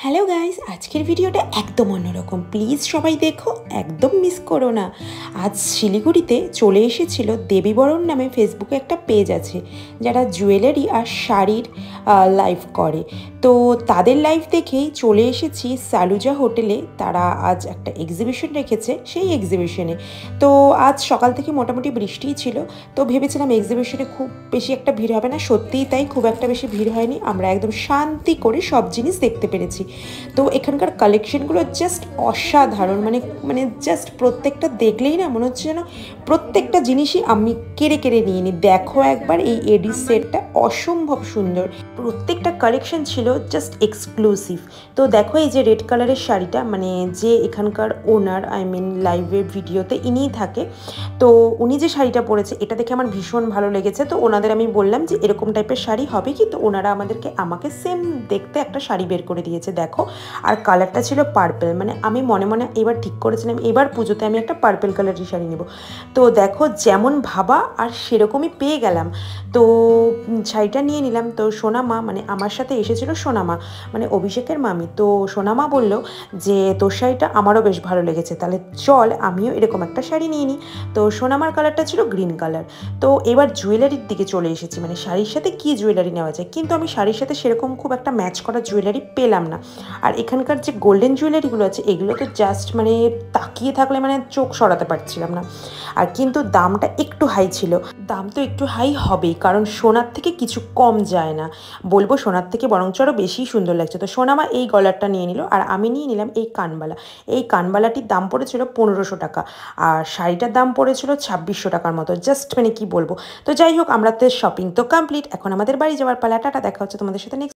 Hello guys, আজকের ভিডিওটা একদম অন্যরকম। প্লিজ সবাই দেখো, একদম মিস করো না। আজ শিলিগুড়িতে চলে এসেছিল দেবীবরণ নামে ফেসবুকে একটা পেজ আছে যারা জুয়েলারি আর শাড়ির লাইভ করে। তো তাদের লাইভ দেখেই চলে এসেছি সালুজা হোটেলে। তারা আজ একটা এক্সিবিশন রেখেছে, সেই এক্সিবিশনে। তো আজ সকাল থেকে মোটামুটি বৃষ্টিই ছিল, তো ভেবেছিলাম এক্সিবিশনে খুব বেশি একটা ভিড় হবে না। সত্যিই তাই, খুব একটা বেশি ভিড় হয়নি। আমরা একদম শান্তি করে সব জিনিস দেখতে পেরেছি। তো এখানকার কালেকশনগুলো জাস্ট অসাধারণ, মানে মানে জাস্ট প্রত্যেকটা দেখলেই না মনে হচ্ছে যেন প্রত্যেকটা জিনিসই আমি কেড়ে কেড়ে নিয়ে নিই। দেখো একবার এই এডি সেটটা, অসম্ভব সুন্দর। প্রত্যেকটা কালেকশন ছিল জাস্ট এক্সক্লুসিভ। তো দেখো এই যে রেড কালারের শাড়িটা, মানে যে এখানকার ওনার, আই মিন লাইভের ভিডিওতে ইনিই থাকে। তো উনি যে শাড়িটা পরেছে এটা দেখে আমার ভীষণ ভালো লেগেছে। তো ওনাদের আমি বললাম যে এরকম টাইপের শাড়ি হবে কি, তো ওনারা আমাকে সেম দেখতে একটা শাড়ি বের করে দিয়েছে। দেখো, আর কালারটা ছিল পার্পেল। মানে আমি মনে মনে এবার ঠিক করেছিলাম এবার পুজোতে আমি একটা পার্পেল কালারের শাড়ি নেব। তো দেখো যেমন ভাবা আর সেরকমই পেয়ে গেলাম। তো শাড়িটা নিয়ে নিলাম। তো সোনামা, মানে আমার সাথে এসেছিল সোনামা, মানে অভিষেকের মামি। তো সোনামা বলল যে তোর শাড়িটা আমারও বেশ ভালো লেগেছে, তাহলে চল আমিও এরকম একটা শাড়ি নিয়ে নিই। তো সোনামার কালারটা ছিল গ্রিন কালার। তো এবার জুয়েলারির দিকে চলে এসেছি, মানে শাড়ির সাথে কি জুয়েলারি নেওয়া যায়, কিন্তু আমি শাড়ির সাথে সেরকম খুব একটা ম্যাচ করা জুয়েলারি পেলাম না। আর এখানকার যে গোল্ডেন জুয়েলারিগুলো আছে এগুলো তো জাস্ট মানে তাকিয়ে থাকলে মানে চোখ সরাতে পারছিলাম না। আর কিন্তু দামটা একটু হাই ছিল। দাম তো একটু হাই হবেই, কারণ সোনার থেকে কিছু কম যায় না। বলবো সোনার থেকে বরঞ্চ আরও বেশি সুন্দর লাগছে। তো সোনামা এই গলারটা নিয়ে নিল, আর আমি নিয়ে নিলাম এই কানবালা। এই কানবালাটির দাম পড়েছিল 1500 টাকা, আর শাড়িটার দাম পড়েছিল 2600 টাকার মতো। জাস্ট মানে কি বলবো। তো যাই হোক, আমরা তো শপিং তো কমপ্লিট, এখন আমাদের বাড়ি যাওয়ার পালা। টাটা, দেখা হচ্ছে তোমাদের সাথে নেক্সট।